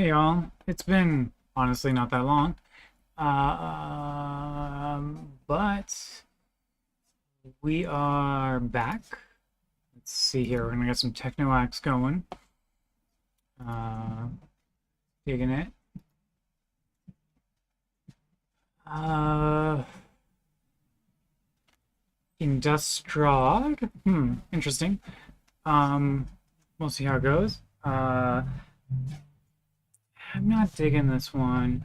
Hey y'all, it's been honestly not that long, but we are back. Let's see here, we're gonna get some techno acts going. Uh, Digging it. Uh, Industrad. Interesting. Um, we'll see how it goes. I'm not digging this one.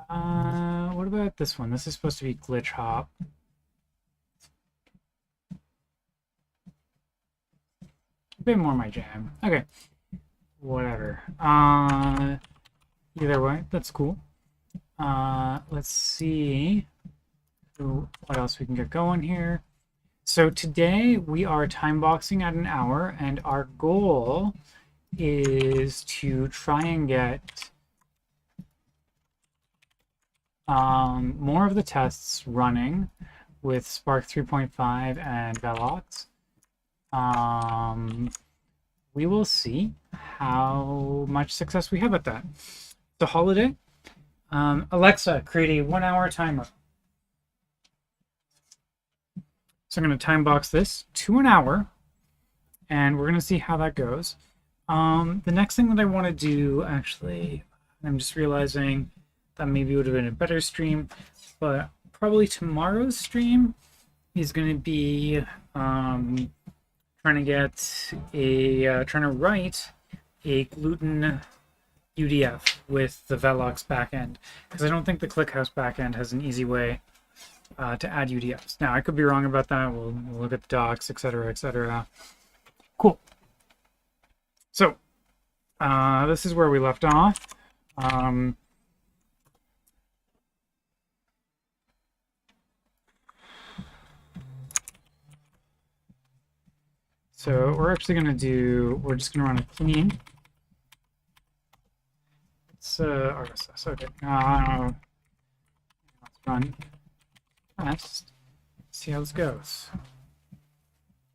What about this one? This is supposed to be glitch hop. A bit more my jam. Okay, whatever. Either way, that's cool. Let's see what else we can get going here. So today we are time boxing at an hour, and our goal is to try and get more of the tests running with Spark 3.5 and Velox. We will see how much success we have at that. It's a holiday. Alexa, create a 1 hour timer. So I'm going to time box this to an hour, and we're going to see how that goes. The next thing that I want to do, actually, I'm just realizing that maybe would have been a better stream, but probably tomorrow's stream is going to be trying to write a gluten UDF with the Velox backend, because I don't think the ClickHouse backend has an easy way to add UDFs. Now, I could be wrong about that. We'll look at the docs, etc., etc. Cool. So, this is where we left off. So we're actually going to we're just going to run a clean. It's RSS. Okay. Let's run test. See how this goes.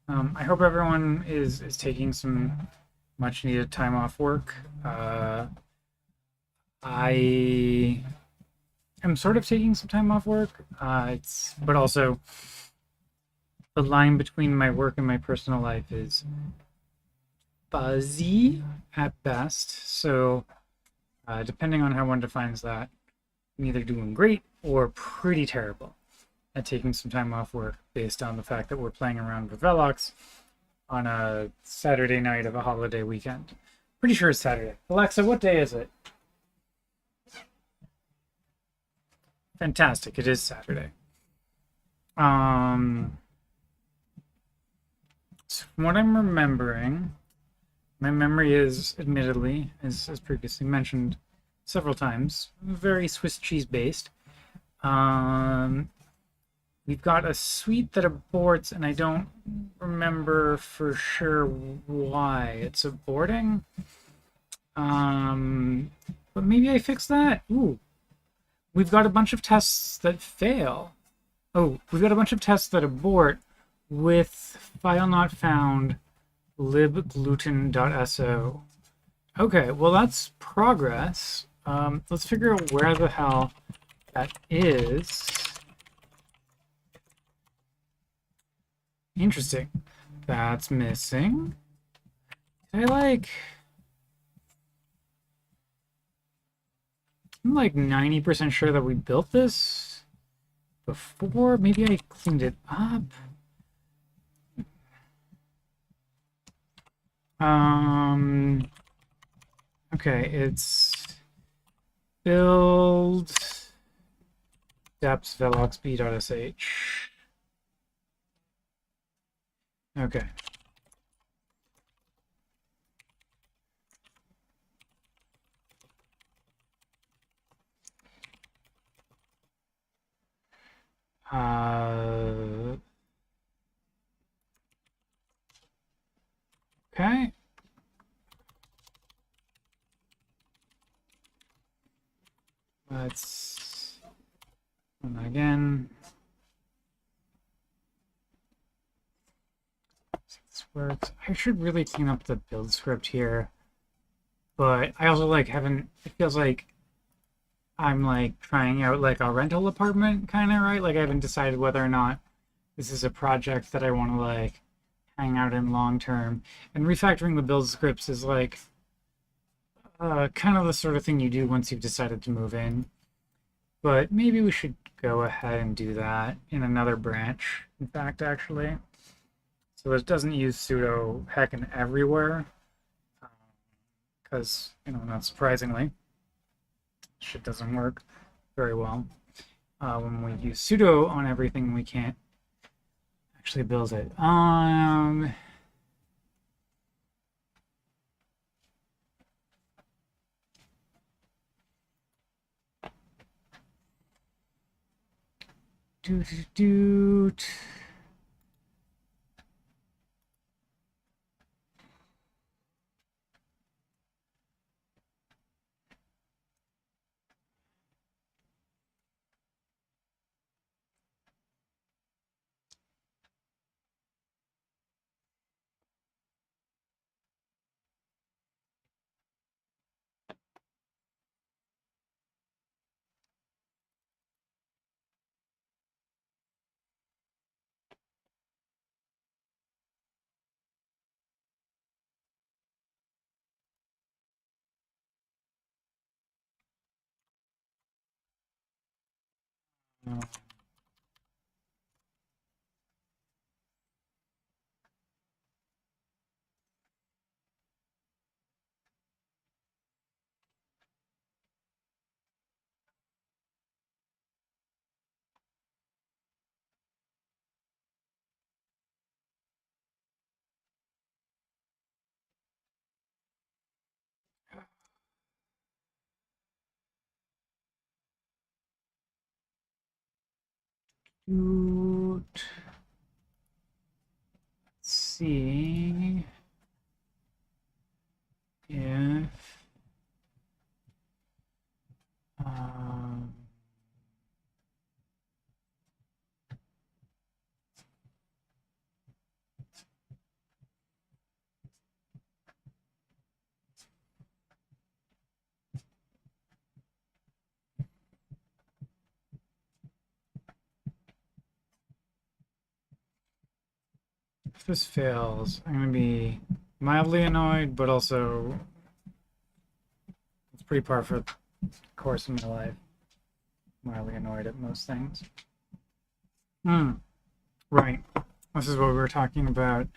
I hope everyone is taking some much needed time off work. I am sort of taking some time off work. But also the line between my work and my personal life is fuzzy at best. So depending on how one defines that, I'm either doing great or pretty terrible at taking some time off work based on the fact that we're playing around with Velox on a Saturday night of a holiday weekend. Pretty sure it's Saturday. Alexa, what day is it? Fantastic, it is Saturday. So from what I'm remembering, my memory is, admittedly, as previously mentioned several times, very Swiss cheese based. We've got a suite that aborts, and I don't remember for sure why it's aborting. But maybe I fixed that. Ooh, we've got a bunch of tests that fail. Oh, we've got a bunch of tests that abort with file not found libgluten.so. Okay, well that's progress. Let's figure out where the hell that is. Interesting. That's missing. I'm like 90% sure that we built this before. Maybe I cleaned it up. Okay, it's build depth veloxb.sh. Okay. Okay. Let's run that again. See if this works. I should really clean up the build script here. But I also like haven't. It feels like I'm like trying out like a rental apartment kind of, right? Like I haven't decided whether or not this is a project that I want to like hang out in long term. And refactoring the build scripts is like kind of the sort of thing you do once you've decided to move in. But maybe we should go ahead and do that in another branch, in fact, actually. So it doesn't use sudo heckin everywhere, because, not surprisingly, shit doesn't work very well. When we use sudo on everything, we can't actually build it. Doot, doot. Doot. Let's see if um, if this fails, I'm going to be mildly annoyed, but also it's pretty par for the course of my life. Mildly annoyed at most things. Right. This is what we were talking about.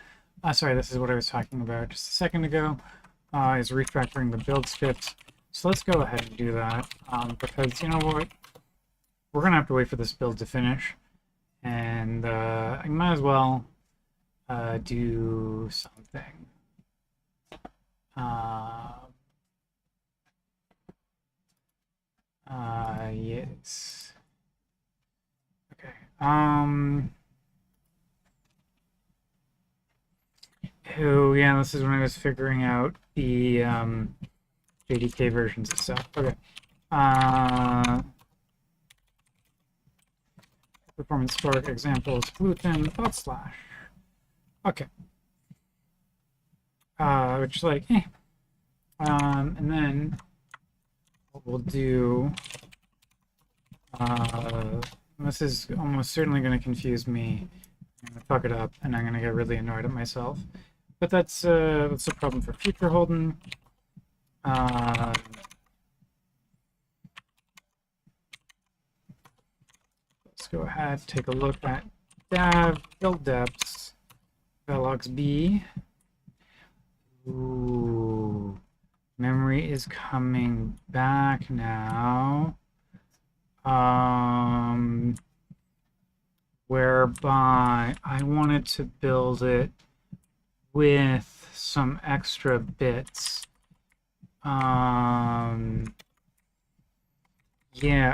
Sorry, this is what I was talking about just a second ago, is refactoring the build script. So let's go ahead and do that, because you know what? We're going to have to wait for this build to finish, and I might as well do something. Yes. Okay. Oh, yeah, this is when I was figuring out the JDK versions of stuff. Okay. Performance spark examples gluten /. Okay. Which is like, and then what we'll do, this is almost certainly going to confuse me. I'm going to fuck it up, and I'm going to get really annoyed at myself. But that's a problem for future Holden. Let's go ahead, take a look at dev, build depths, Velox B. Ooh, memory is coming back now. Whereby I wanted to build it with some extra bits. Yeah,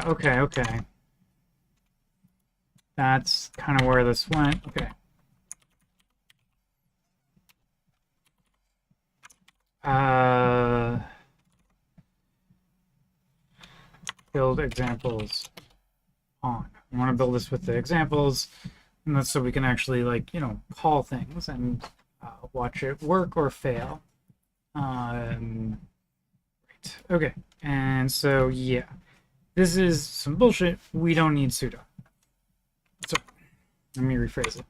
okay. That's kind of where this went. Okay. Build examples on. I want to build this with the examples, and that's so we can actually, like, call things and watch it work or fail. Right. Okay. And so, yeah, this is some bullshit. We don't need sudo. So, let me rephrase it.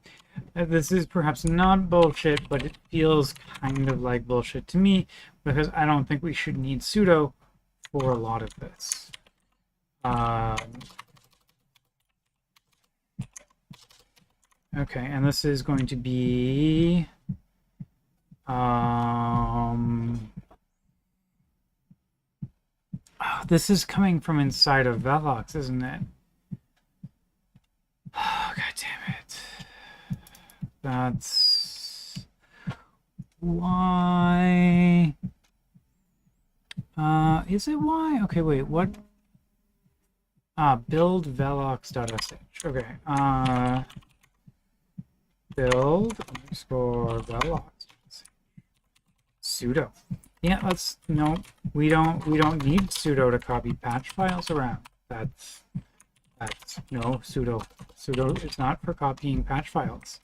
This is perhaps not bullshit, but it feels kind of like bullshit to me because I don't think we should need sudo for a lot of this. Okay, and this is going to be this is coming from inside of Velox, isn't it? Oh, God damn it. That's why. Is it why? Okay, wait, what? Build velox.sh. Okay, build underscore velox. Sudo. Yeah, let's, no, we don't need sudo to copy patch files around. That's no, sudo. Sudo is not for copying patch files.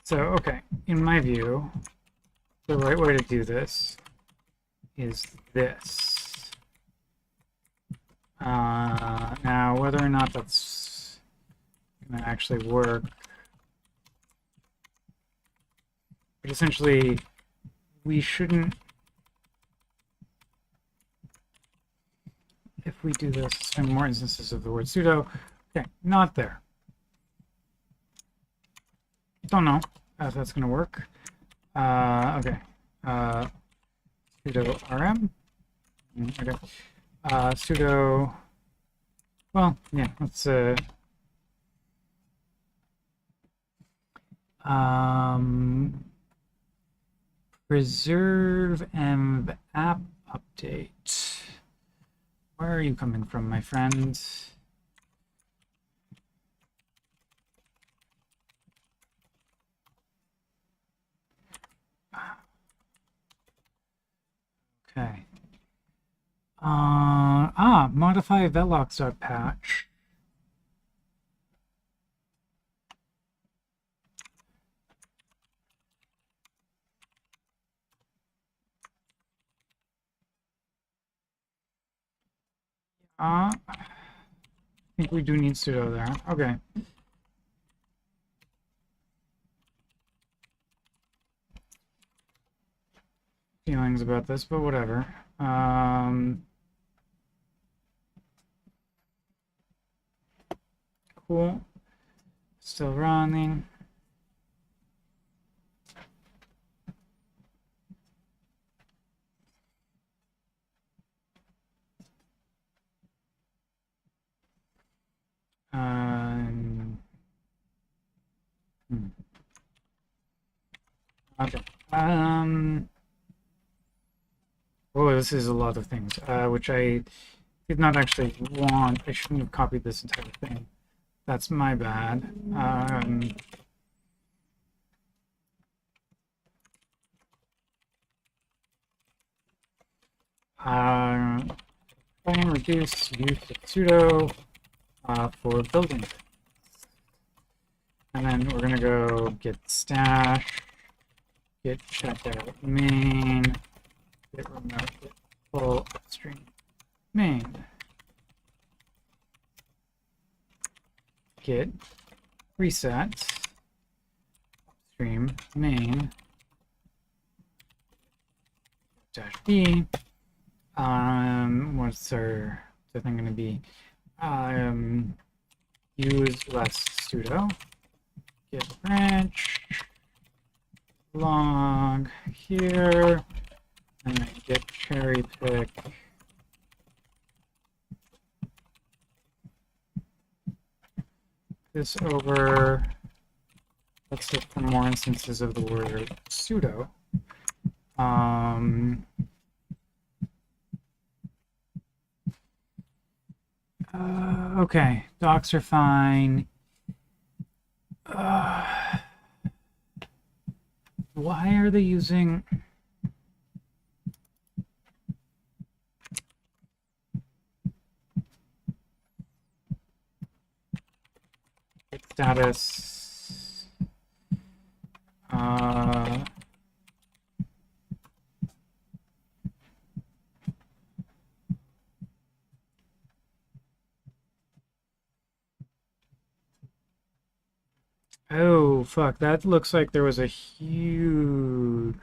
So, okay, in my view, the right way to do this is this. Now, whether or not that's going to actually work, but essentially, we shouldn't, if we do this, spend more instances of the word sudo. Okay, not there. Don't know if that's going to work. Okay. Sudo rm. Okay. Sudo. Well, yeah. Let's. Preserve env app update. Where are you coming from, my friend? Okay. Modify velox.patch. I think we do need sudo there. Okay. Feelings about this, but whatever. Cool. Still running. Okay. Oh, this is a lot of things, which I did not actually want. I shouldn't have copied this entire thing. That's my bad. Try and reduce use of sudo for building. And then we're gonna go get stash, get checkout main, get remote, get full upstream main, get reset upstream main dash b. What's our thing gonna be? Use less sudo. Get branch log here, and then get cherry pick this over. Let's look for more instances of the word sudo. Okay, docs are fine. Why are they using... status... Oh, fuck. That looks like there was a huge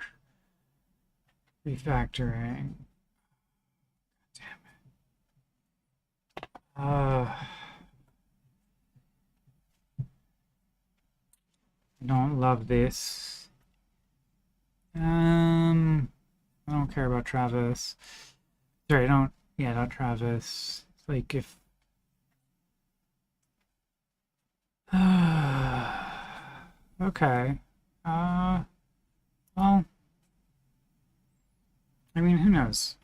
refactoring. Damn it. I don't love this. I don't care about Travis. Sorry, I don't... Yeah, not Travis. It's like if... Okay. Well... I mean, who knows?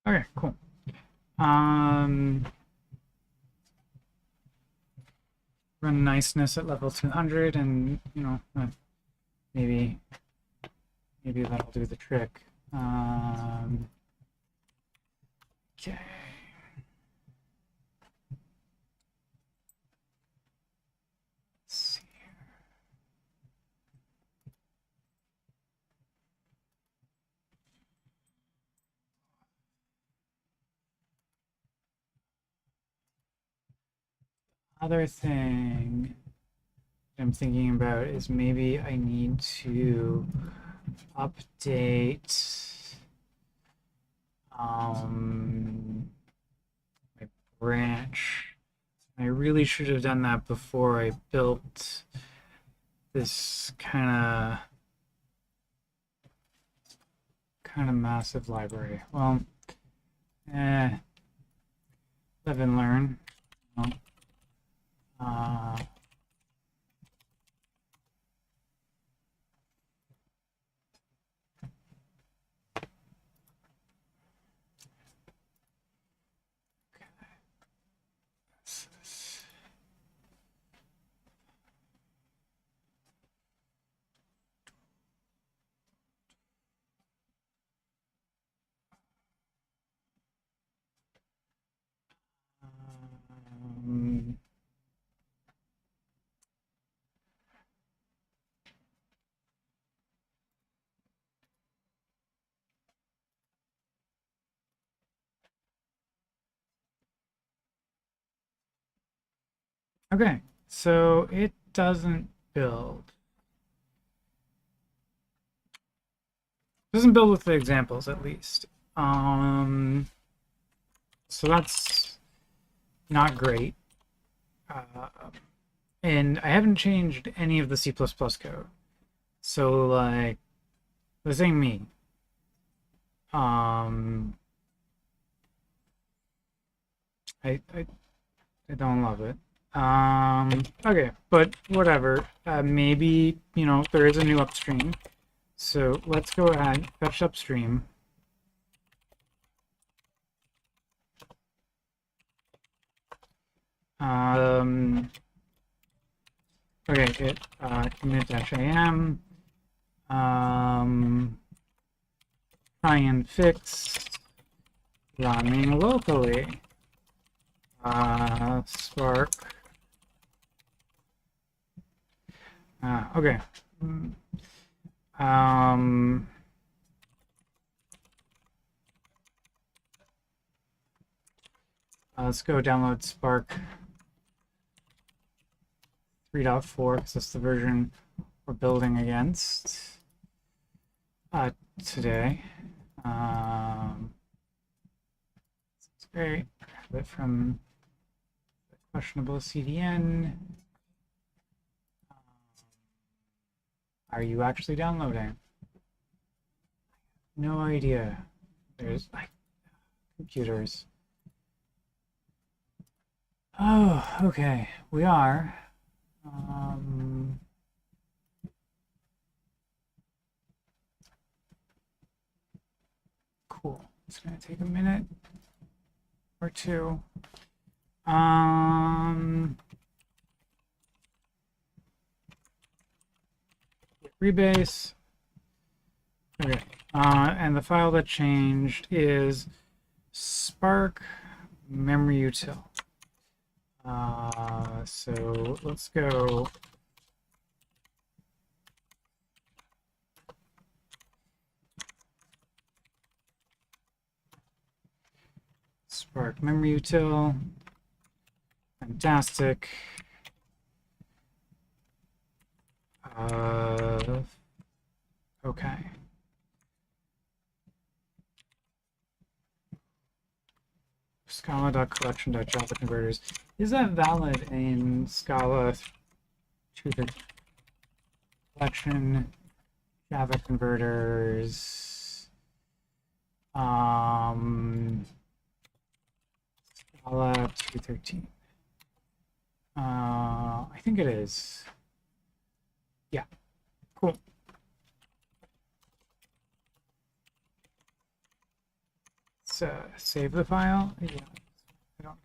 Okay, cool. Run niceness at level 200 and, you know, maybe that'll do the trick. Okay. Let's see here. Other thing I'm thinking about is maybe I need to update my branch. I really should have done that before I built this kind of massive library. Well, live and learn. Well, okay, so it doesn't build. Doesn't build with the examples, at least. So that's not great. And I haven't changed any of the C++ code. So, like, this ain't me. I don't love it. Okay, but whatever. Maybe, you know, there is a new upstream. So let's go ahead, fetch upstream. Okay, git commit-am. Try and fix running locally. Spark. Okay. Let's go download Spark 3.4 because that's the version we're building against today. That's great. Have it from Questionable CDN. Are you actually downloading? No idea. There's like computers. Oh, okay. We are. Cool. It's gonna take a minute or two. Rebase. Okay. And the file that changed is Spark memory util. So let's go. Spark memory util. Fantastic. Okay. Scala.collection.java converters. Is that valid in Scala to the collection Java converters? Scala 213. I think it is. Yeah. Cool. Let's save the file. Yeah. I don't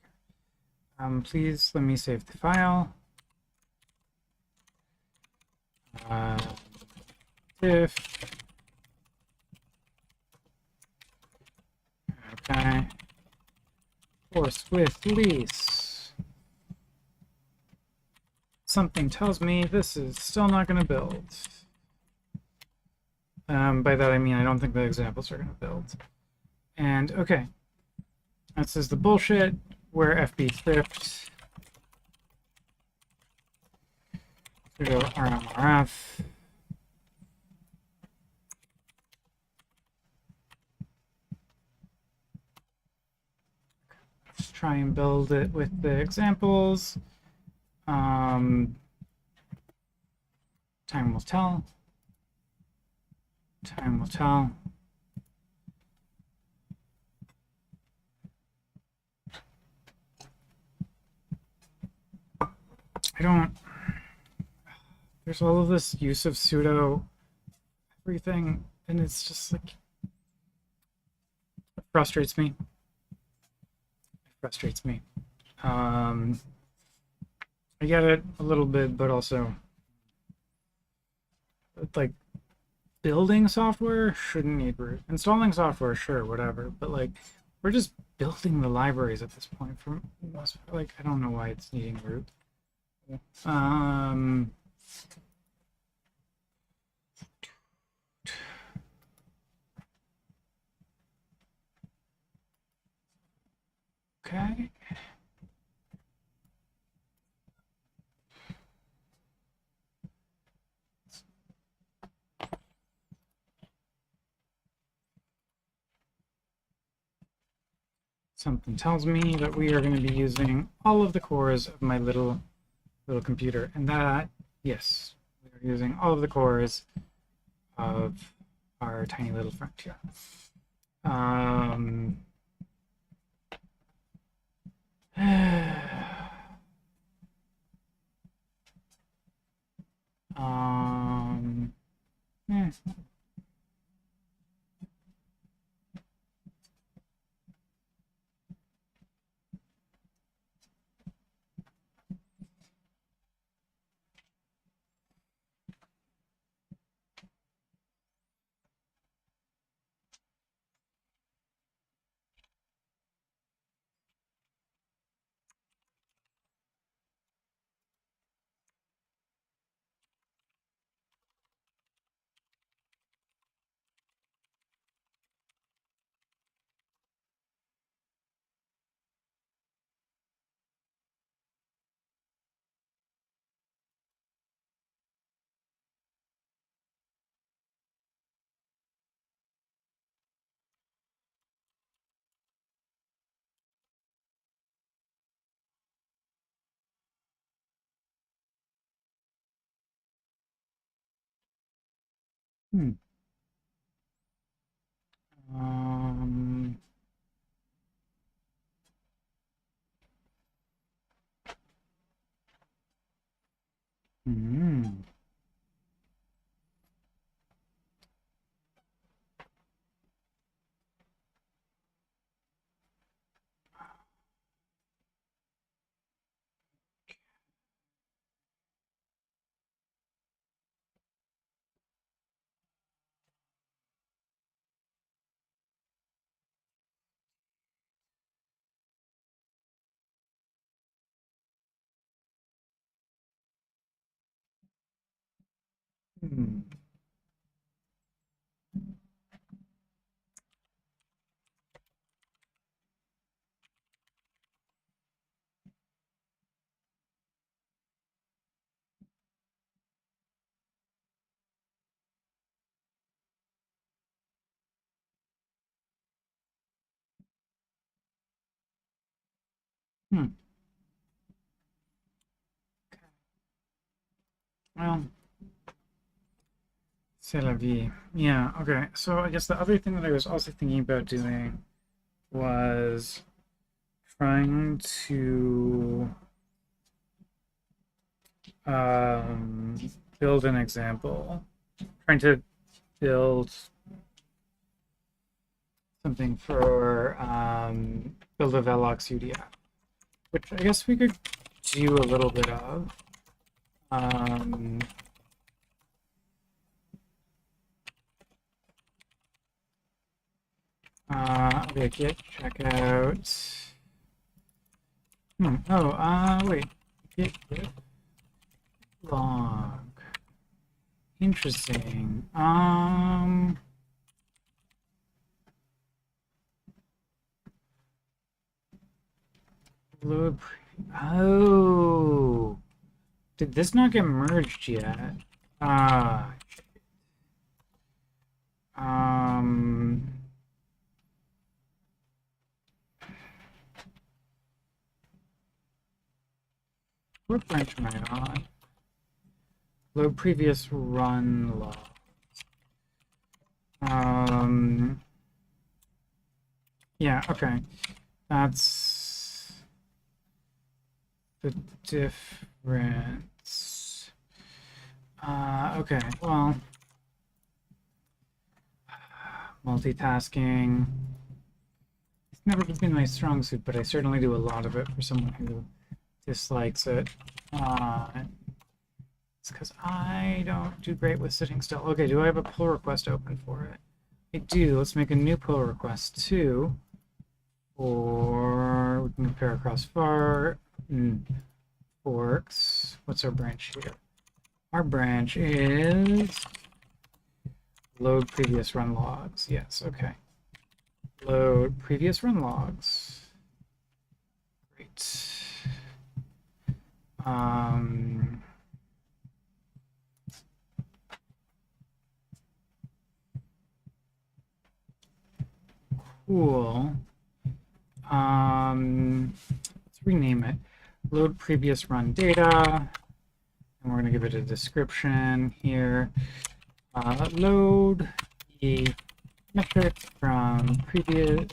care. Please let me save the file. If okay, forthwith lease. Something tells me this is still not going to build. By that I mean I don't think the examples are going to build. And okay, this is the bullshit where FB thrift. Sudo rmrf. Let's try and build it with the examples. Time will tell. Time will tell. I don't. There's all of this use of sudo everything, and it's just like it frustrates me. It frustrates me. I get it a little bit, but also like building software shouldn't need root. Installing software, sure, whatever, but like we're just building the libraries at this point. For most, like I don't know why it's needing root. Okay. Something tells me that we are going to be using all of the cores of my little computer, and that, yes, we are using all of the cores of our tiny little friend here. Eh. Hmm. Um, hmm. Hmm. Hmm. Well, c'est la vie. Yeah, okay. So I guess the other thing that I was also thinking about doing was trying to um, build an example, trying to build something for build a Velox UDF, which I guess we could do a little bit of. Um, okay, git checkout. Oh, wait. Git log. Interesting. Load. Oh, did this not get merged yet? Ah. Um. What branch am I on? Load previous run log. Yeah, okay. That's the difference. Okay, well, multitasking. It's never been my strong suit, but I certainly do a lot of it for someone who dislikes it. Uh, it's because I don't do great with sitting still. Okay, do I have a pull request open for it? I do. Let's make a new pull request too. Or we can compare across forks. What's our branch here? Our branch is load previous run logs. Yes, okay. Load previous run logs. Great. Cool. Let's rename it. Load previous run data. And we're going to give it a description here. Load the metric from previous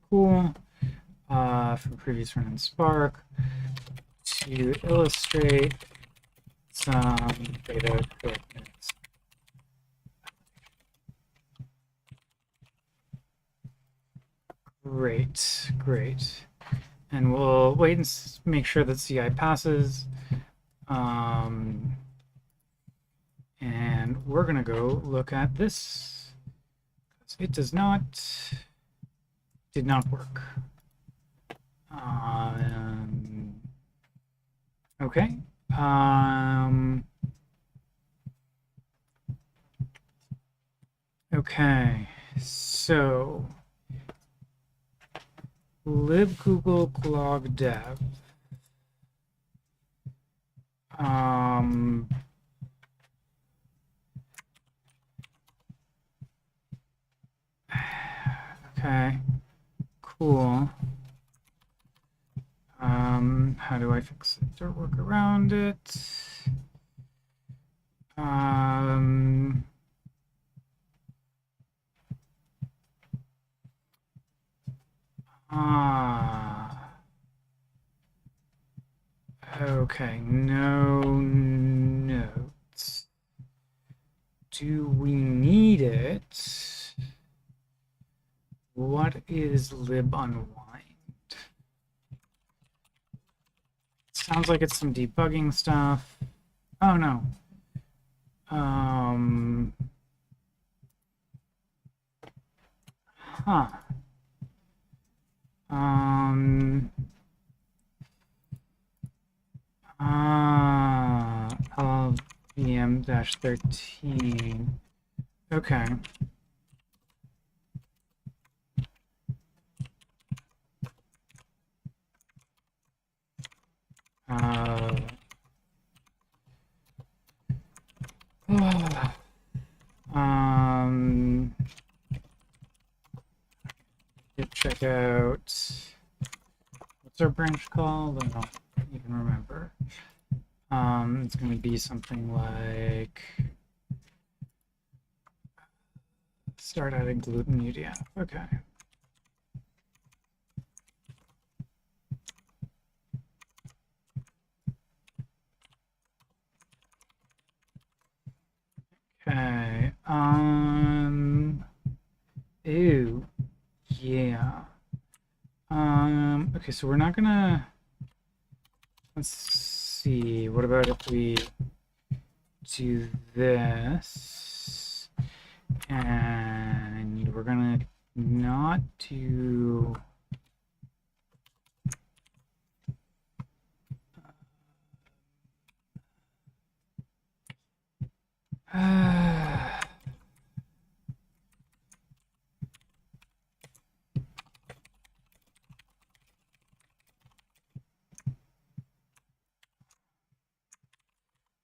cool from previous run in Spark to illustrate some data correctness. Great, great. And we'll wait and make sure that CI passes. And we're going to go look at this. It did not work. Okay. Okay. So libgoogle-clog-dev. Okay. Cool. how do I fix it or work around it? Okay, no notes. Do we need it? What is lib unwind? Sounds like it's some debugging stuff. Oh no. Huh. LVM-13. Okay. Check out, what's our branch called? I don't even remember. It's going to be something like start adding gluten UDF. Okay. Okay. Ew. Yeah. Okay, so we're not gonna, let's see, what about if we do this, and we're gonna not do,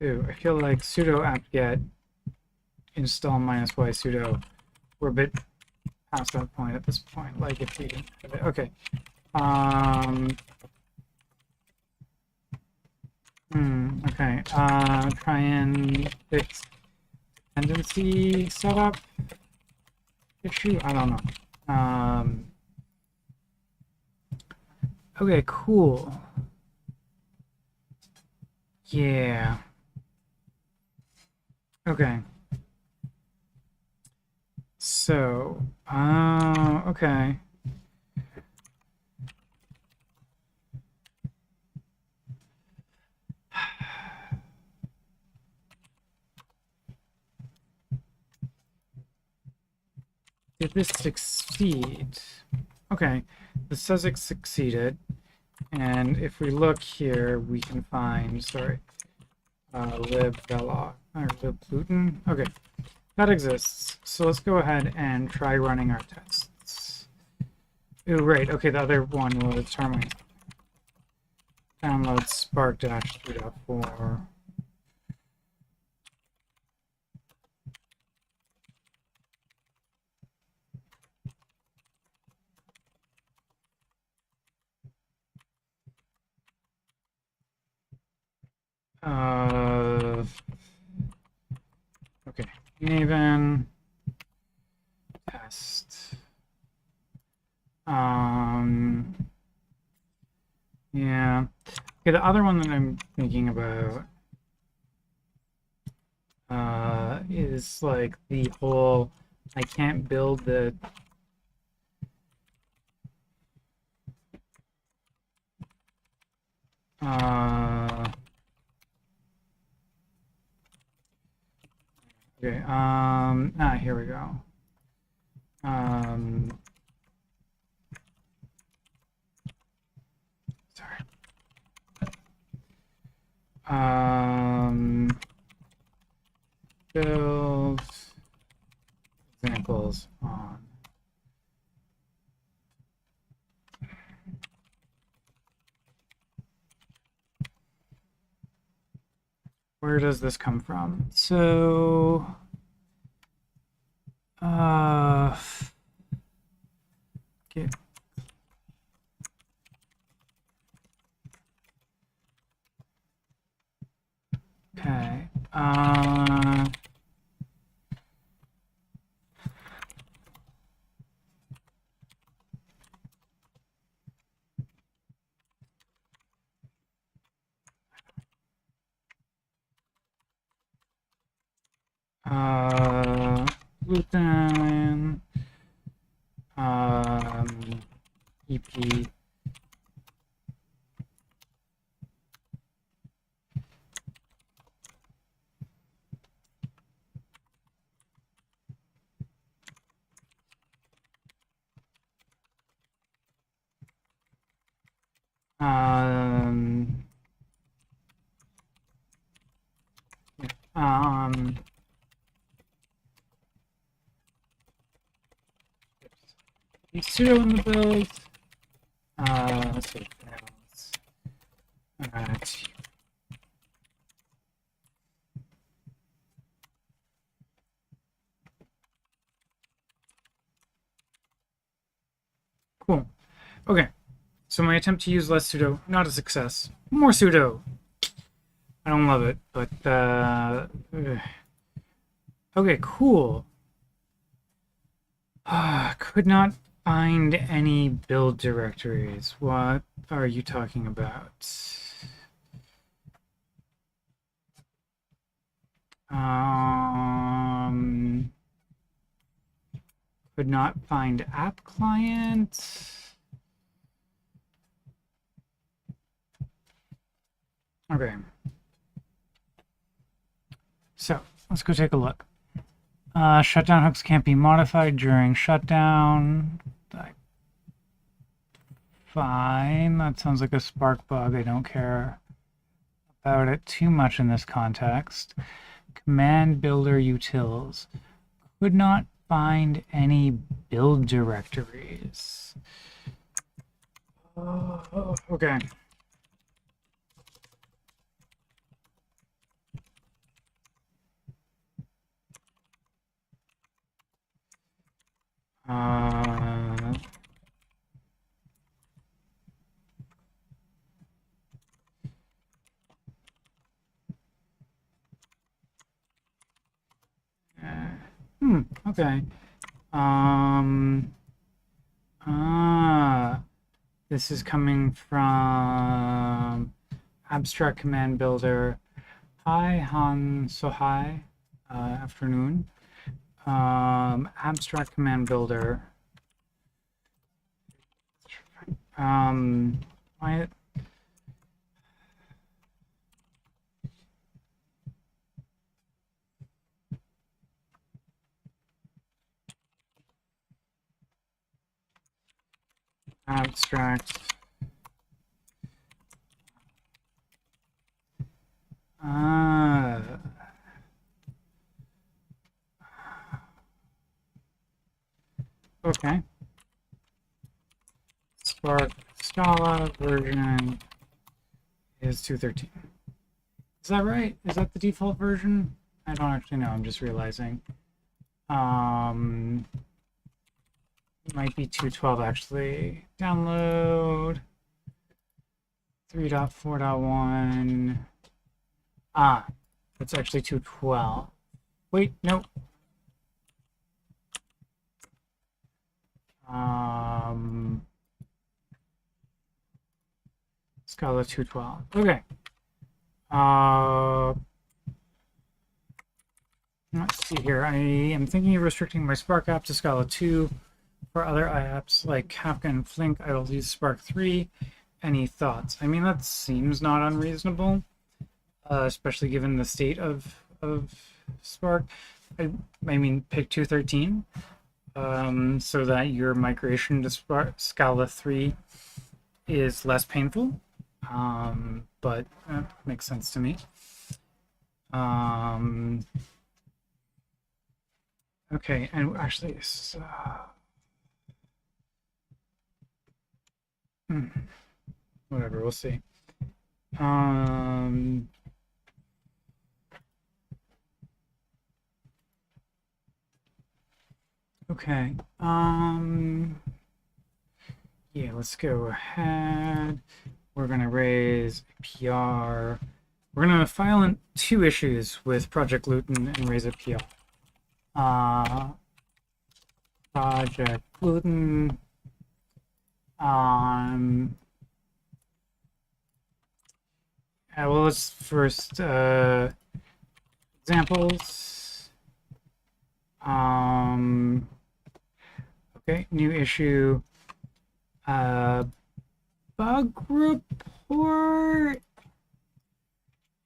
ooh, I feel like sudo apt-get install -y sudo. We're a bit past that point at this point. Like if we didn't have it. Okay. Okay. Try and fix dependency setup issue. I don't know. Okay, cool. Yeah. Okay. So, okay. Did this succeed? Okay, this says it succeeded. And if we look here, we can find, sorry, lib Velox, or lib gluten. Okay, that exists. So let's go ahead and try running our tests. Ooh, right. Okay, the other one was terminate. Download Spark-3.4. Okay, Maven test. Yeah. Okay, the other one that I'm thinking about is like the whole I can't build the okay, here we go. Sorry. Build examples on. Where does this come from? So, get Gluten, EP. Um, um, pseudo in the build. Let's see. Alright. Cool. Okay. So my attempt to use less pseudo, not a success. More pseudo. I don't love it, but okay, cool. Could not find any build directories. What are you talking about? Could not find app client. Okay. So let's go take a look. Shutdown hooks can't be modified during shutdown. Fine. That sounds like a Spark bug. I don't care about it too much in this context. Command builder utils. Could not find any build directories. Okay. Okay. This is coming from abstract command builder. Hi, Han Sohai. Afternoon. Abstract command builder. Why? Abstract. Okay. Spark Scala version is 2.13. Is that right? Is that the default version? I don't actually know. I'm just realizing. Might be 2.12 actually. Download 3.4.1. That's actually 2.12. Wait, no. Scala 2.12. Okay. Let's see here. I am thinking of restricting my Spark app to Scala 2. For other apps like Kafka and Flink, I will use Spark 3. Any thoughts? I mean, that seems not unreasonable, especially given the state of Spark. I mean, pick 2.13 so that your migration to Scala 3 is less painful, but that makes sense to me. Okay, and actually, whatever, we'll see. Okay. Yeah, let's go ahead. We're gonna raise a PR. We're gonna file in 2 issues with Project Gluten and raise a PR. Project Gluten. Well, let's first examples. Okay, new issue. Bug report.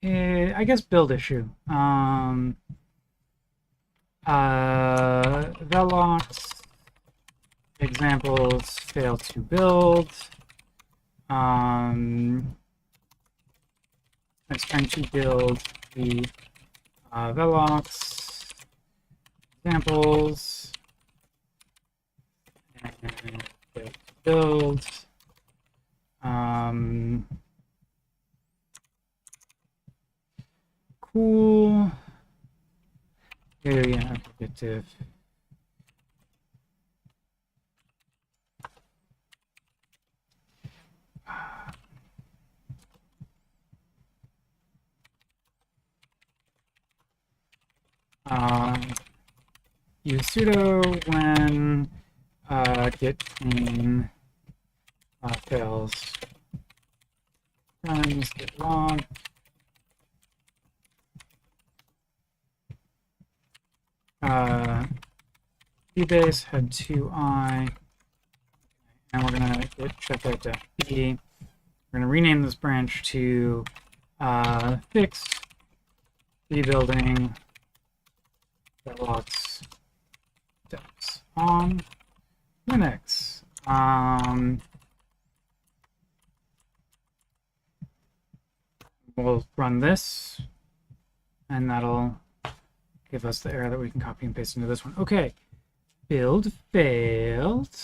I guess build issue. Velox examples fail to build. I was trying to build the Velox examples and build. Cool. Area objective. Use sudo when git clean fails. Runs git log. Base had 2i, and we're gonna git checkout.b. We're gonna rename this branch to fix rebuilding Velox steps on Linux. We'll run this, and that'll give us the error that we can copy and paste into this one. Okay, build failed.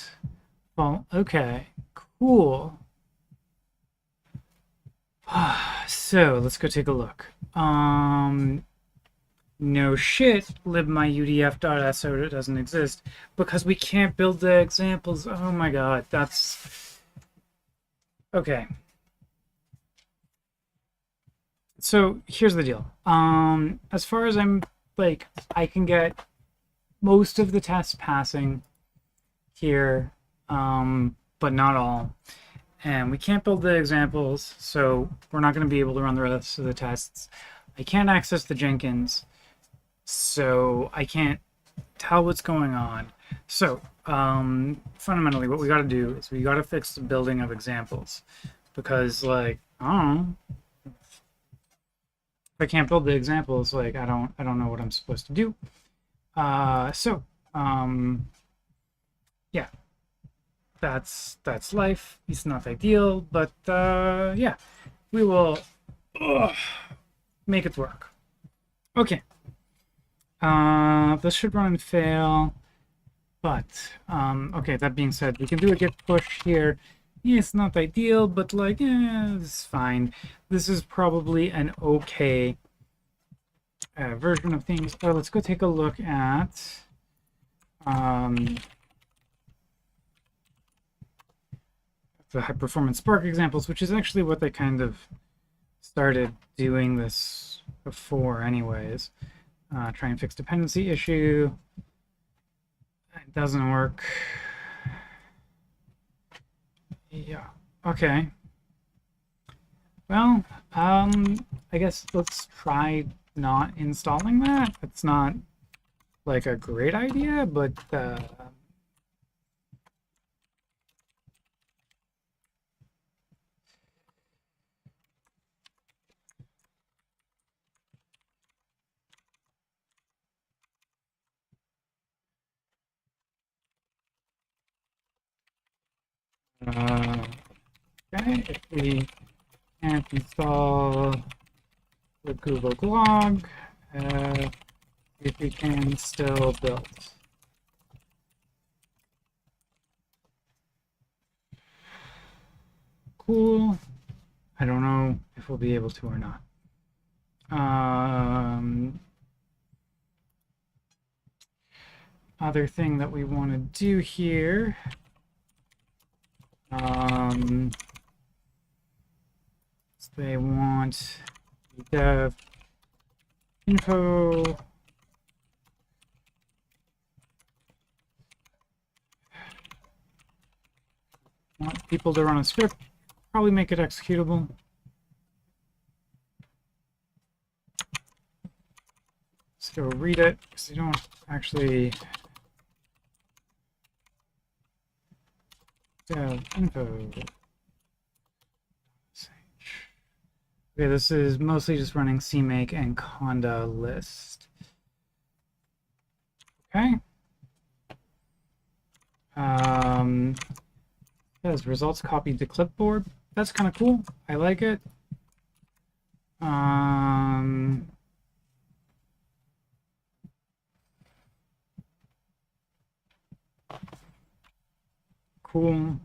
Well, okay, cool. So let's go take a look. No shit, libmyudf.so doesn't exist because we can't build the examples. Oh my god, that's okay. So here's the deal. As far as I'm like, I can get most of the tests passing here, but not all. And we can't build the examples, so we're not going to be able to run the rest of the tests. I can't access the Jenkins, so I can't tell what's going on. So fundamentally, what we got to do is we got to fix the building of examples, because like I don't know, if I can't build the examples, like I don't know what I'm supposed to do. Yeah. That's life. It's not ideal, but yeah, we will make it work. Okay. This should run and fail, but okay. That being said, we can do a git push here. Yeah, it's not ideal, but like, it's fine. This is probably an okay version of things. Oh, let's go take a look at the high performance Spark examples, which is actually what they kind of started doing this before anyways. Try and fix dependency issue. It doesn't work. Yeah, okay. Well, I guess let's try not installing that. It's not like a great idea, but okay, if we can't install the Google blog, if we can still build. Cool. I don't know if we'll be able to or not. Other thing that we want to do here. So they want dev info. Want people to run a script, probably make it executable. So go read it, because you don't actually dev info. Okay, this is mostly just running CMake and conda list. Okay. Says results copied to clipboard. That's kind of cool. I like it. Cool.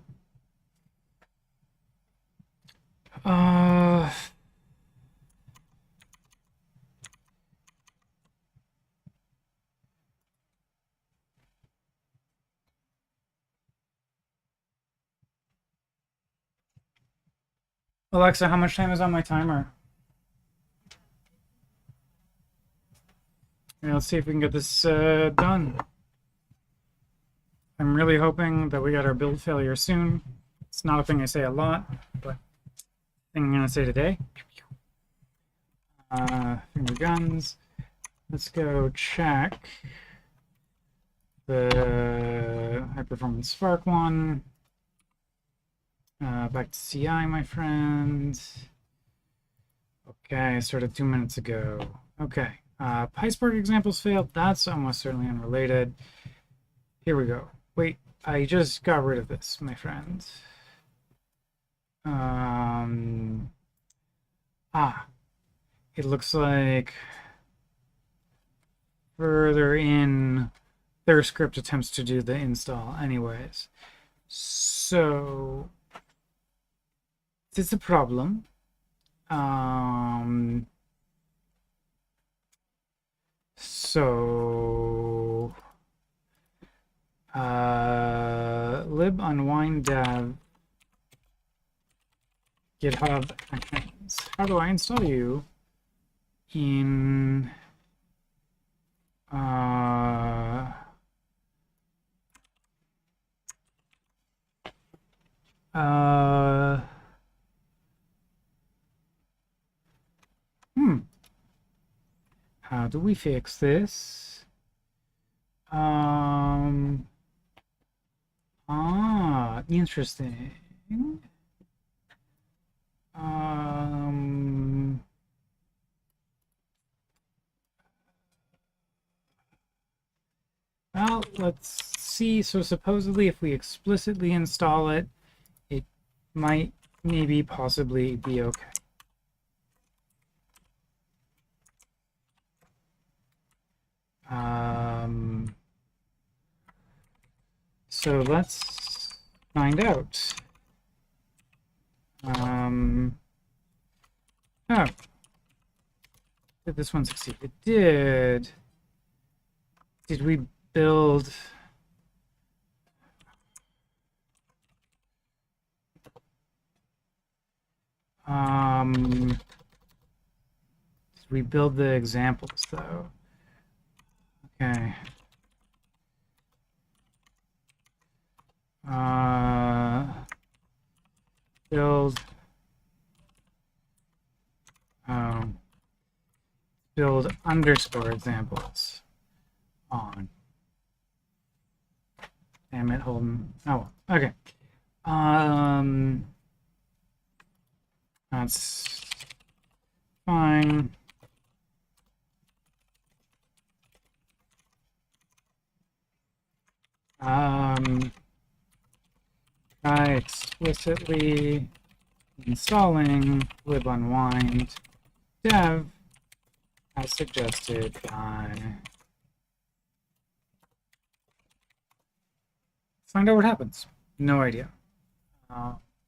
Alexa, how much time is on my timer? Yeah, let's see if we can get this done. I'm really hoping that we get our build failure soon. It's not a thing I say a lot, but thing I'm going to say today. Finger guns. Let's go check the high performance Spark one. Back to CI, my friend. Okay, I started 2 minutes ago. Okay, PySpark examples failed. That's almost certainly unrelated. Here we go. Wait, I just got rid of this, my friend. It looks like further in their script attempts to do the install anyways. So it's a problem. Lib unwind dev GitHub actions. How do I install you in how do we fix this? Interesting. Well, let's see. So supposedly if we explicitly install it, it might maybe possibly be okay. So let's find out. Oh, did this one succeed? It did. Did we build? Did we build the examples though? Okay. Build underscore examples on. Damn it, Holden. Oh, okay. That's fine. Try explicitly installing libunwind dev as suggested by. Find out what happens. No idea.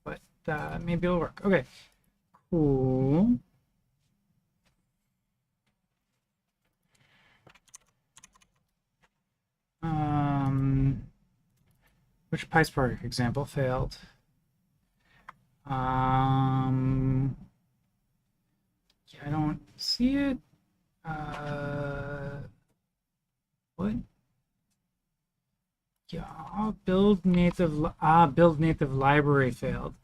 But maybe it'll work. Okay. Cool. Which PySpark example failed? Yeah, I don't see it. What? Yeah, build native library failed.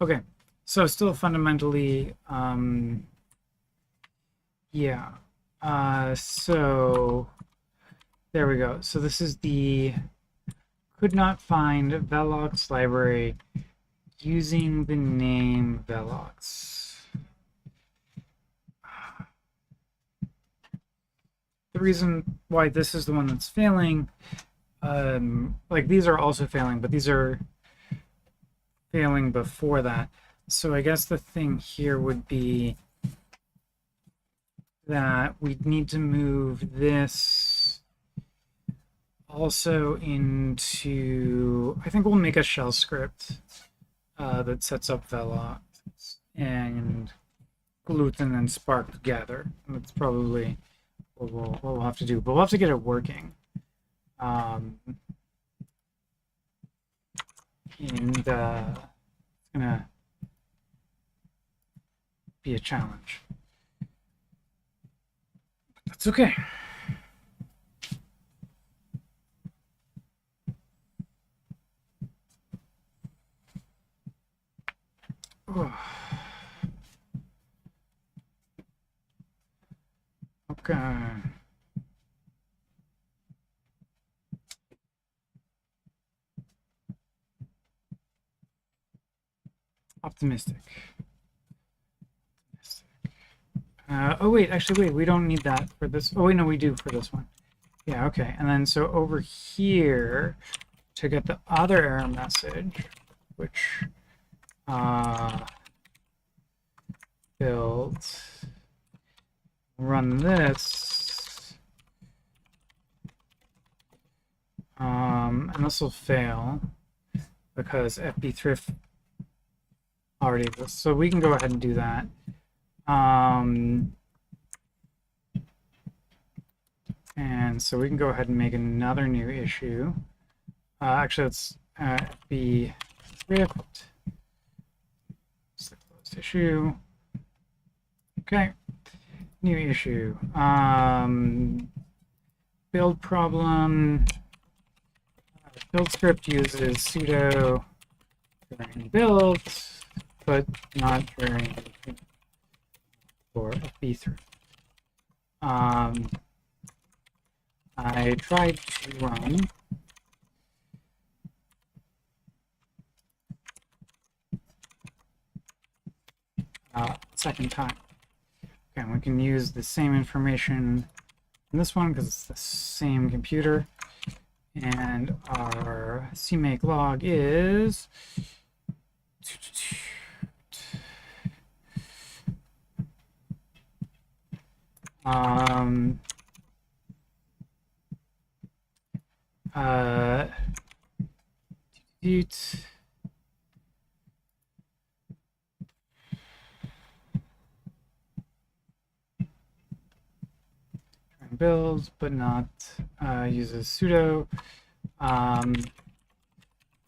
Okay, so still fundamentally, yeah. So there we go. So this is the could not find Velox library using the name Velox. The reason why this is the one that's failing, like these are also failing, but these are failing before that. So I guess the thing here would be that we'd need to move this also into, I think we'll make a shell script that sets up Velox and Gluten and Spark together. That's probably what we'll have to do, but we'll have to get it working. And it's gonna be a challenge. That's okay. Oh. Okay. Optimistic. Oh wait, actually wait, we don't need that for this. Oh wait, no, we do for this one. Yeah, okay. And then so over here to get the other error message, which build, run this, and this will fail because FB thrift already exists. So we can go ahead and do that. And so we can go ahead and make another new issue. Actually, let's FB thrift. It's the closed issue. Okay, new issue. Build problem. Build script uses sudo during build, but not during for FB3. I tried to run. Second time. Okay, and we can use the same information in this one because it's the same computer. And our CMake log is builds, but not uses sudo.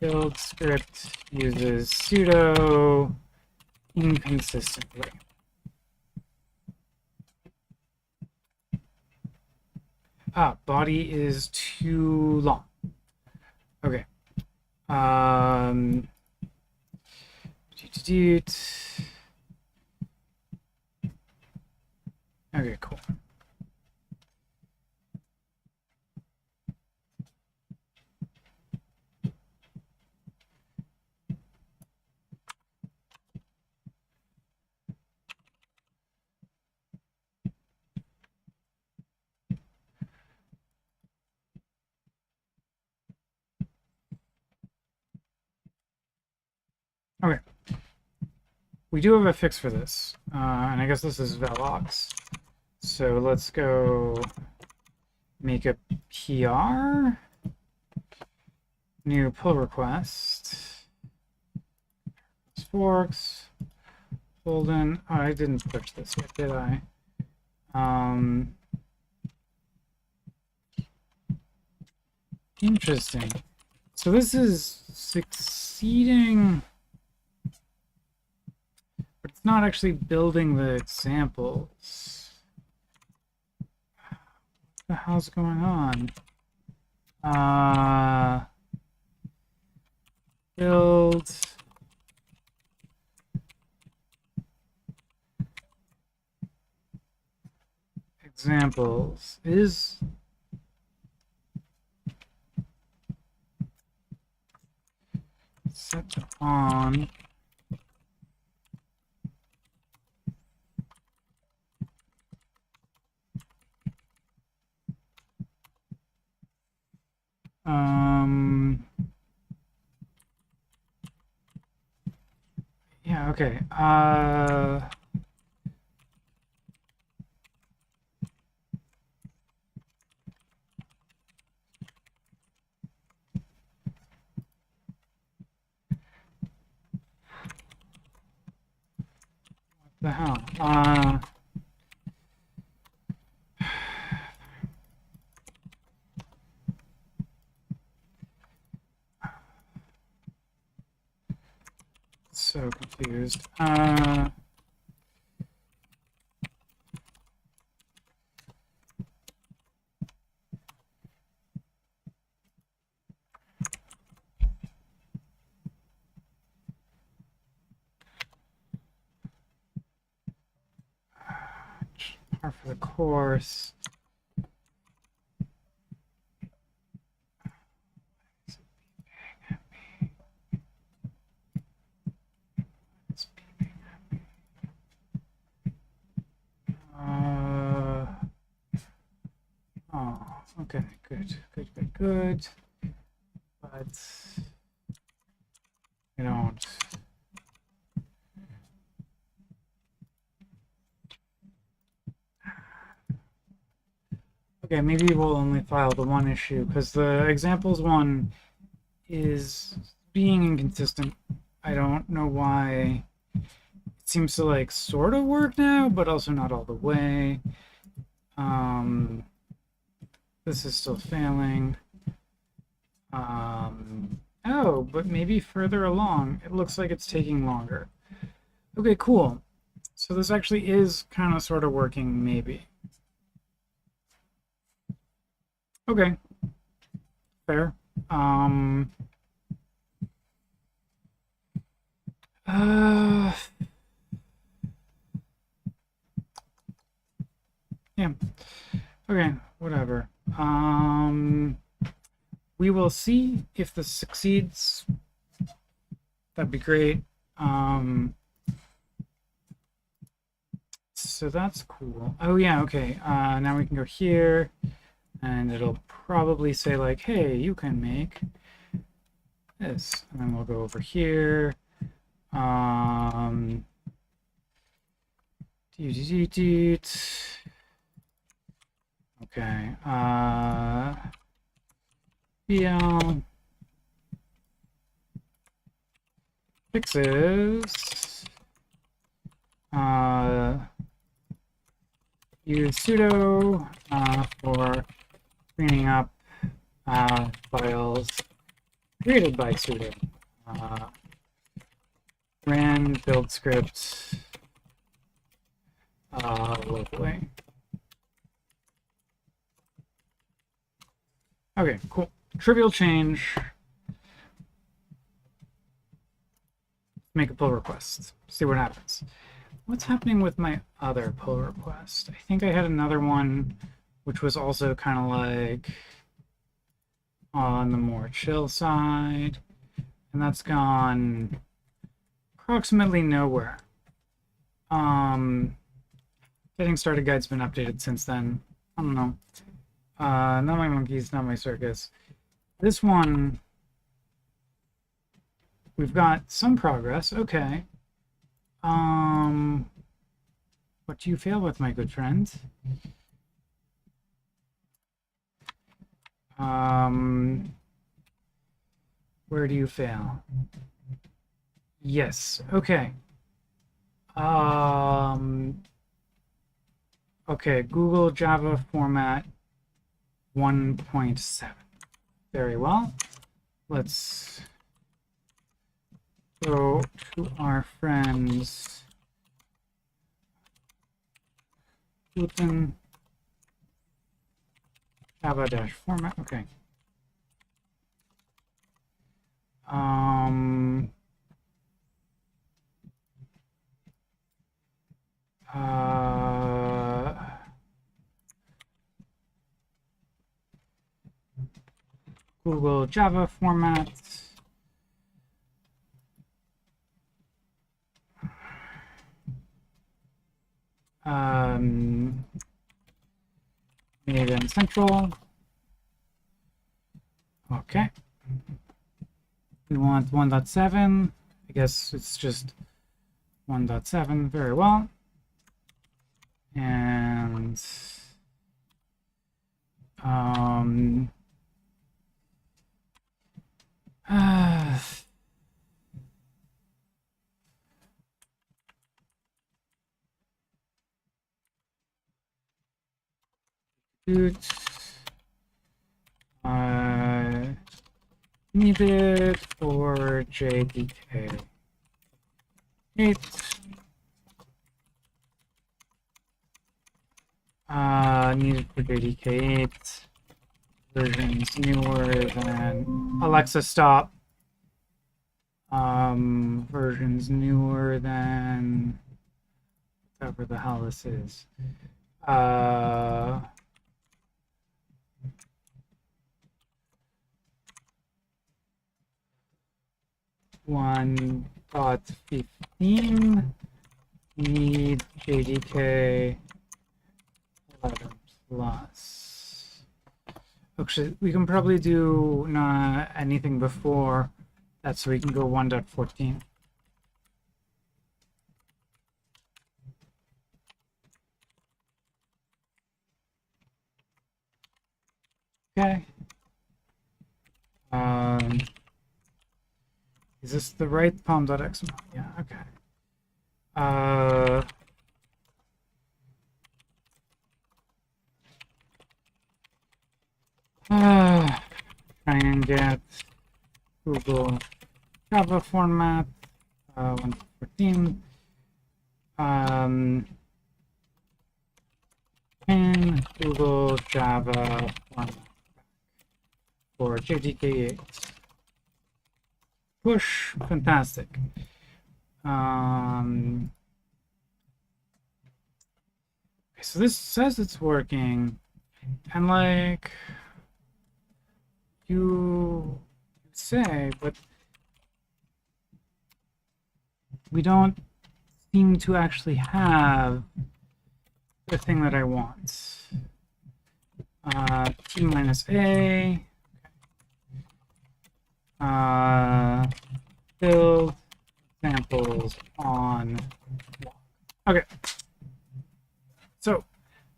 Build script uses sudo inconsistently. Body is too long. Okay. Okay, cool. Okay. We do have a fix for this, and I guess this is Velox. So let's go make a PR, new pull request, forks, Holden. Oh, I didn't push this yet, did I? Interesting. So this is succeeding, but it's not actually building the examples. What the hell's going on? Build. examples is set on yeah, okay. What the hell? So confused. Par for the course. Oh, okay, good. But we don't. Okay, maybe we'll only file the one issue because the examples one is being inconsistent. I don't know why. It seems to like sort of work now, but also not all the way. This is still failing. Oh, but maybe further along. It looks like it's taking longer. Okay, cool. So this actually is kind of sort of working, maybe. Okay. Fair. Yeah. Okay, whatever. We will see if this succeeds. That'd be great. So that's cool. Oh yeah, okay. Now we can go here, and it'll probably say like, hey, you can make this. And then we'll go over here. Okay. BL fixes. Use sudo for cleaning up files created by sudo. Ran build script locally. Okay, cool. Trivial change. Make a pull request. See what happens. What's happening with my other pull request? I think I had another one which was also kind of like on the more chill side, and that's gone approximately nowhere. Getting started guide's been updated since then. I don't know. Not my monkeys, not my circus. This one, we've got some progress. Okay. What do you fail with, my good friend? Where do you fail? Yes. Okay. Okay, Google Java format 1.7. Very well. Let's go to our friends Gluten Java-format. Okay. Google Java format. Maven Central. Okay. We want 1.7. I guess it's just 1.7. Very well. And needed for JDK 8. Needed for JDK 8. Versions newer than Alexa, stop. Versions newer than whatever the hell this is. 1.15 need JDK 11 plus. Actually, we can probably do not anything before that, so we can go 1.14. Okay. Is this the right pom.xml? Yeah, okay. Try and get Google Java format 1.14. And Google Java format for JDK 8. Push, fantastic. Okay, so this says it's working, and like you say, but we don't seem to actually have the thing that I want. T minus A. Build examples on. Okay. So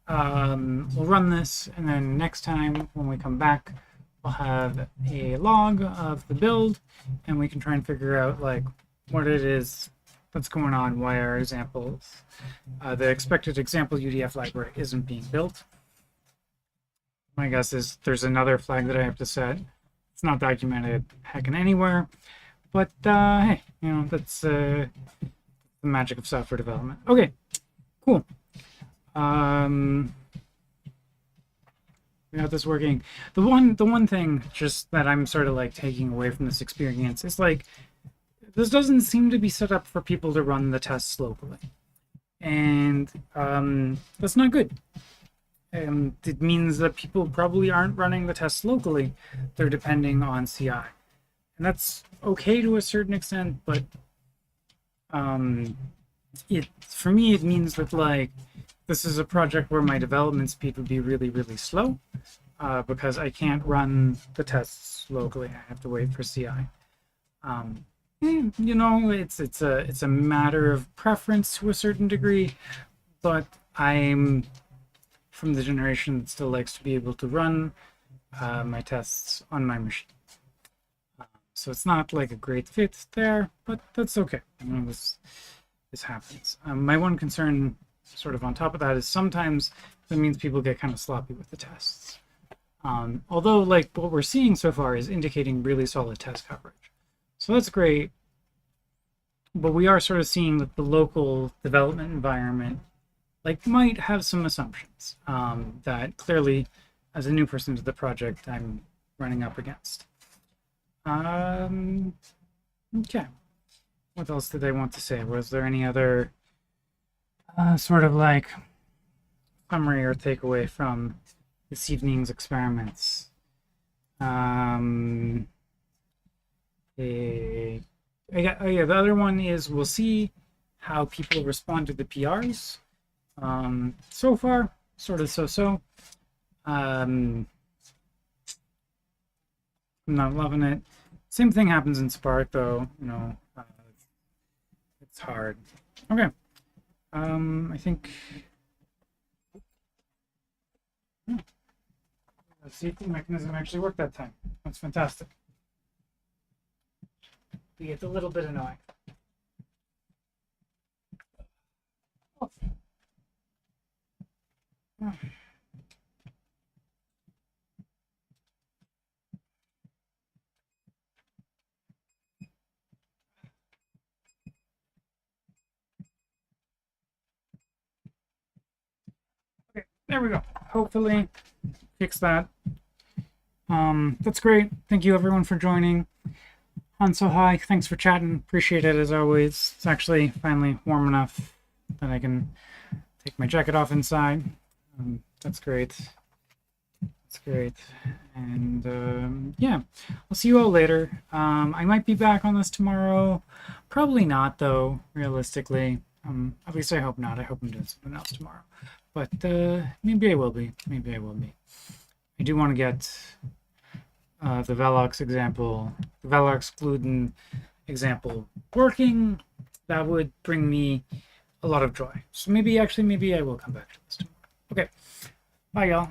we'll run this, and then next time when we come back, we'll have a log of the build, and we can try and figure out like what it is that's going on, why our examples, the expected example UDF library isn't being built. My guess is there's another flag that I have to set. It's not documented heckin' anywhere, but hey, you know, that's the magic of software development. Okay, cool. We got this working. The one thing just that I'm sort of like taking away from this experience is like this doesn't seem to be set up for people to run the tests locally, and that's not good. It means that people probably aren't running the tests locally. They're depending on CI. And that's okay to a certain extent, but for me, it means that like this is a project where my development speed would be really, really slow because I can't run the tests locally. I have to wait for CI. You know, it's a matter of preference to a certain degree, but I'm from the generation that still likes to be able to run my tests on my machine. So it's not like a great fit there, but that's okay. You know, this happens. My one concern, sort of on top of that, is sometimes that means people get kind of sloppy with the tests. Although, like, what we're seeing so far is indicating really solid test coverage. So that's great. But we are sort of seeing that the local development environment like might have some assumptions that clearly, as a new person to the project, I'm running up against. Okay. What else did I want to say? Was there any other sort of like summary or takeaway from this evening's experiments? Oh yeah, the other one is we'll see how people respond to the PRs. So far, sort of so-so. I'm not loving it. Same thing happens in Spark, though. It's hard. Okay. I think the safety mechanism actually worked that time. That's fantastic. It's a little bit annoying. Oh. Okay, there we go. Hopefully fix that. That's great. Thank you everyone for joining. Hanso, hi. Thanks for chatting. Appreciate it as always. It's actually finally warm enough that I can take my jacket off inside. That's great. That's great. And yeah, I'll see you all later. I might be back on this tomorrow. Probably not, though, realistically. At least I hope not. I hope I'm doing something else tomorrow. But maybe I will be. Maybe I will be. I do want to get the Velox example, the Velox gluten example working. That would bring me a lot of joy. So maybe I will come back to this tomorrow. Okay. Bye, y'all.